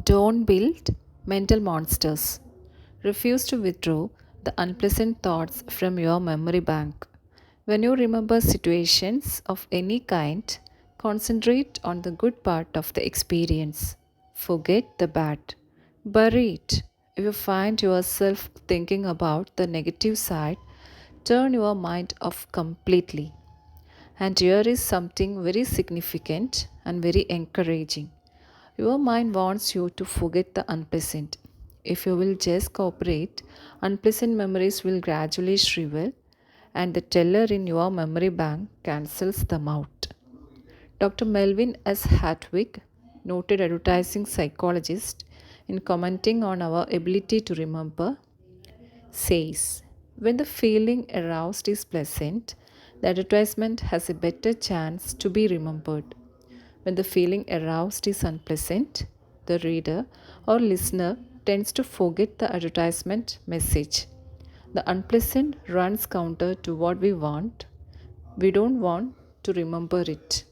Don't build mental monsters. Refuse to withdraw the unpleasant thoughts from your memory bank. When you remember situations of any kind, concentrate on the good part of the experience. Forget the bad. Bury it. If you find yourself thinking about the negative side, turn your mind off completely. And here is something very significant and very encouraging. Your mind wants you to forget the unpleasant. If you will just cooperate, unpleasant memories will gradually shrivel and the teller in your memory bank cancels them out. Dr. Melvin S. Hatwick, noted advertising psychologist, in commenting on our ability to remember, says, when the feeling aroused is pleasant, the advertisement has a better chance to be remembered. When the feeling aroused is unpleasant, the reader or listener tends to forget the advertisement message. The unpleasant runs counter to what we want. We don't want to remember it.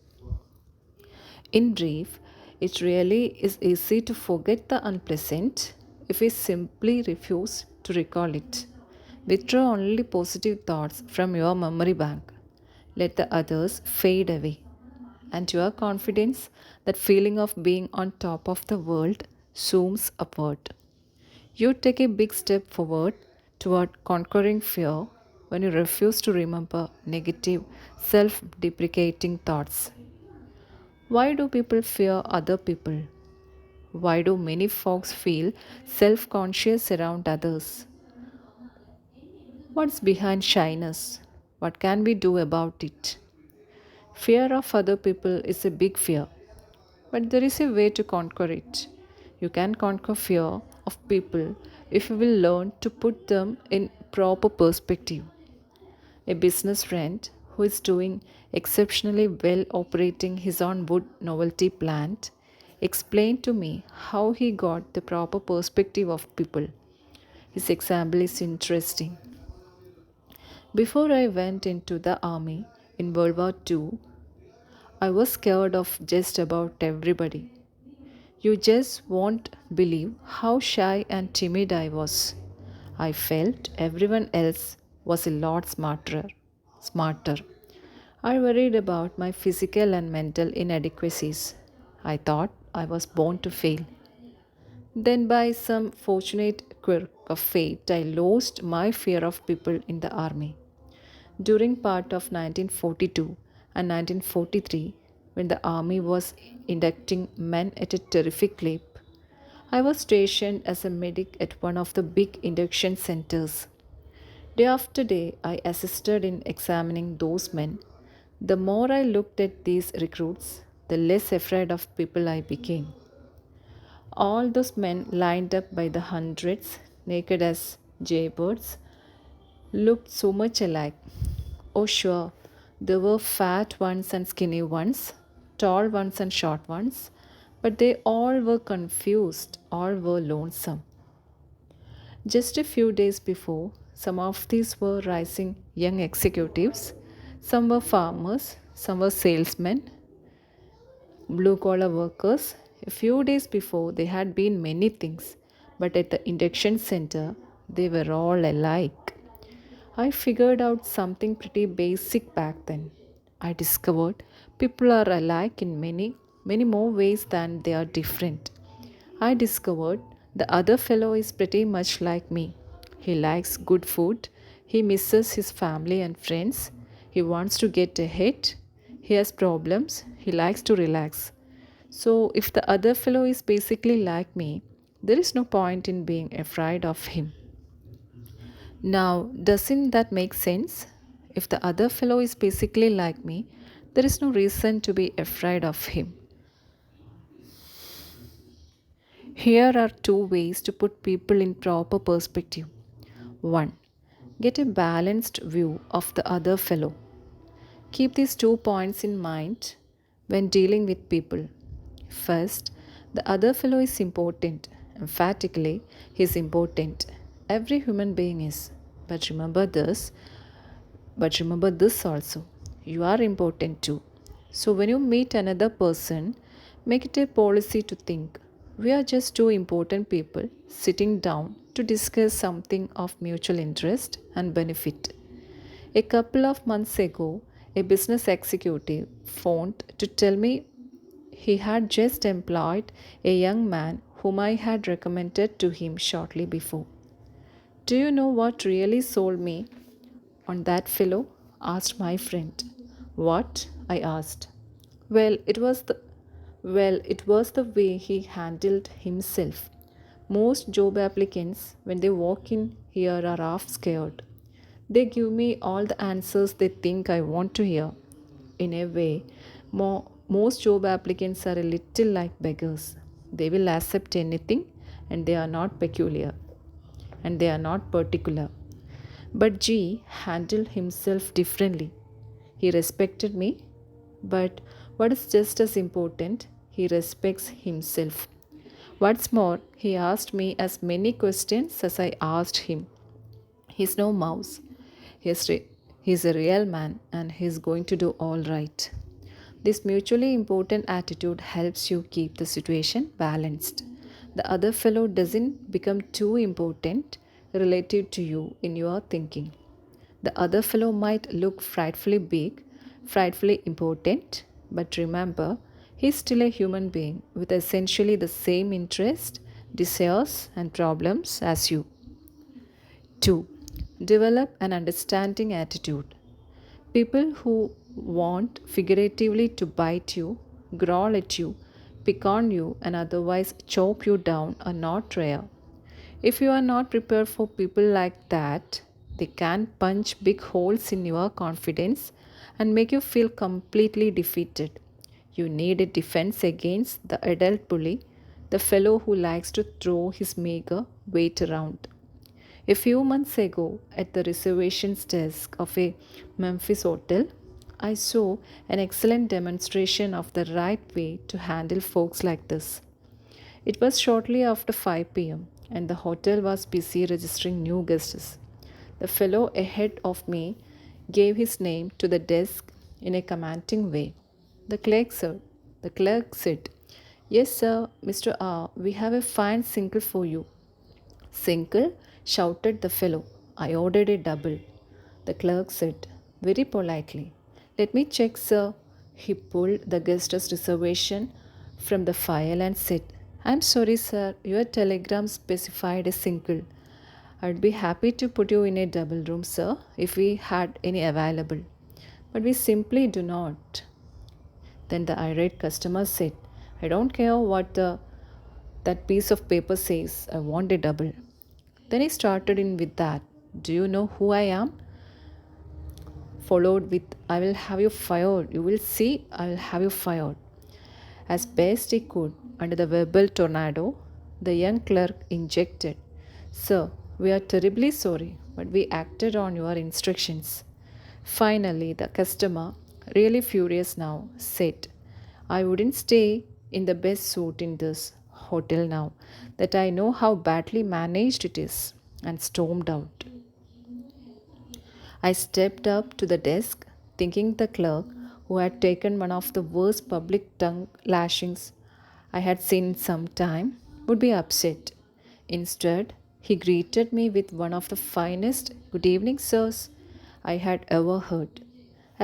In brief, it really is easy to forget the unpleasant if we simply refuse to recall it. Withdraw only positive thoughts from your memory bank. Let the others fade away. And your confidence, that feeling of being on top of the world, zooms upward. You take a big step forward toward conquering fear when you refuse to remember negative, self deprecating thoughts. Why do people fear other people? Why do many folks feel self conscious around others? What's behind shyness? What can we do about it? Fear of other people is a big fear, but there is a way to conquer it. You can conquer fear of people if you will learn to put them in proper perspective. A business friend who is doing exceptionally well operating his own wood novelty plant explained to me how he got the proper perspective of people. His example is interesting. Before I went into the army in World War II, I was scared of just about everybody. You just won't believe how shy and timid I was. I felt everyone else was a lot smarter. I worried about my physical and mental inadequacies. I thought I was born to fail. Then, by some fortunate quirk of fate, I lost my fear of people in the army. During part of 1942 and 1943, when the army was inducting men at a terrific clip, I was stationed as a medic at one of the big induction centers. Day after day, I assisted in examining those men. The more I looked at these recruits, the less afraid of people I became. All those men lined up by the hundreds, naked as jaybirds, looked so much alike. Oh, sure, there were fat ones and skinny ones, tall ones and short ones, but they all were confused, all were lonesome. Just a few days before, some of these were rising young executives, some were farmers, some were salesmen, blue collar workers. A few days before, they had been many things, but at the induction center, they were all alike. I figured out something pretty basic back then. I discovered people are alike in many more ways than they are different. I discovered the other fellow is pretty much like me. He likes good food, he misses his family and friends, he wants to get ahead, he has problems, he likes to relax. So, if the other fellow is basically like me, there is no point in being afraid of him. Now, doesn't that make sense? If the other fellow is basically like me, there is no reason to be afraid of him. Here are two ways to put people in proper perspective. 1. Get a balanced view of the other fellow. Keep these 2 points in mind when dealing with people. First, the other fellow is important. Emphatically, he is important. Every human being is. But remember this, but remember this also. You are important too. So when you meet another person, make it a policy to think, We are just two important people sitting down to discuss something of mutual interest and benefit. A couple of months ago, a business executive phoned to tell me he had just employed a young man whom I had recommended to him shortly before. Do you know what really sold me on that fellow? Asked my friend. What? I asked. Well, it was the it was the way he handled himself. Most job applicants, when they walk in here, are half scared. They give me all the answers they think I want to hear. In a way, most job applicants are a little like beggars. They will accept anything and they are not peculiar and they are not particular. But G handled himself differently. He respected me, but what is just as important, he respects himself. What's more, he asked me as many questions as I asked him. He's no mouse. He's, he's a real man and he's going to do all right. This mutually important attitude helps you keep the situation balanced. The other fellow doesn't become too important relative to you in your thinking. The other fellow might look frightfully big, frightfully important, but remember, he's still a human being with essentially the same interests, desires, and problems as you. 2. Develop an understanding attitude. People who want figuratively to bite you, growl at you, pick on you, and otherwise chop you down are not rare. If you are not prepared for people like that, they can punch big holes in your confidence and make you feel completely defeated. You need a defense against the adult bully, the fellow who likes to throw his meager weight around. A few months ago, at the reservations desk of a Memphis hotel, I saw an excellent demonstration of the right way to handle folks like this. It was shortly after 5 p.m., and the hotel was busy registering new guests. The fellow ahead of me gave his name to the desk in a commanding way. The clerk said, the clerk said, "Yes, sir, Mr. R, we have a fine single for you." "Single?" shouted the fellow. "I ordered a double." The clerk said, very politely, "Let me check, sir." He pulled the guest's reservation from the file and said, "I'm sorry, sir, your telegram specified a single. I'd be happy to put you in a double room, sir, if we had any available. But we simply do not." Then the irate customer said, "I don't care what that piece of paper says, I want a double." Then he started in with that. "Do you know who I am?" Followed with, "I will have you fired. You will see, I will have you fired." As best he could, under the verbal tornado, the young clerk injected, "Sir, we are terribly sorry, but we acted on your instructions." Finally, the customer, really furious now, said, "I wouldn't stay in the best suit in this hotel now that I know how badly managed it is," and stormed out. I stepped up to the desk, thinking the clerk, who had taken one of the worst public tongue lashings I had seen in some time, would be upset. Instead, he greeted me with one of the finest "Good evening, sirs" I had ever heard.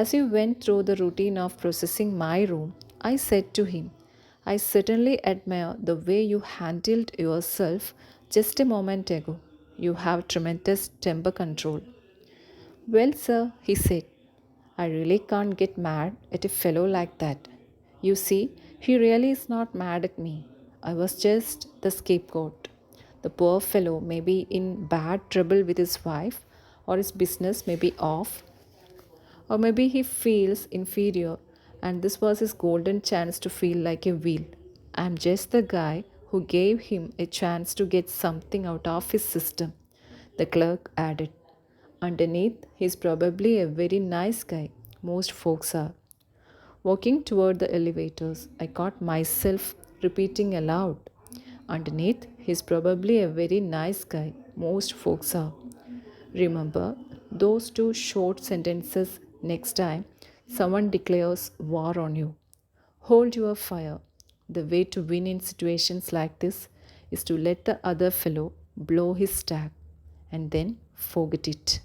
As we went through the routine of processing my room, I said to him, "I certainly admire the way you handled yourself just a moment ago. You have tremendous temper control." "Well, sir," he said, "I really can't get mad at a fellow like that. You see, he really is not mad at me. I was just the scapegoat. The poor fellow may be in bad trouble with his wife, or his business may be off, or maybe he feels inferior, and this was his golden chance to feel like a wheel. I'm just the guy who gave him a chance to get something out of his system," the clerk added. "Underneath, he's probably a very nice guy. Most folks are." Walking toward the elevators, I caught myself repeating aloud, "Underneath, he's probably a very nice guy. Most folks are." Remember those two short sentences next time someone declares war on you. Hold your fire. The way to win in situations like this is to let the other fellow blow his stack and then forget it.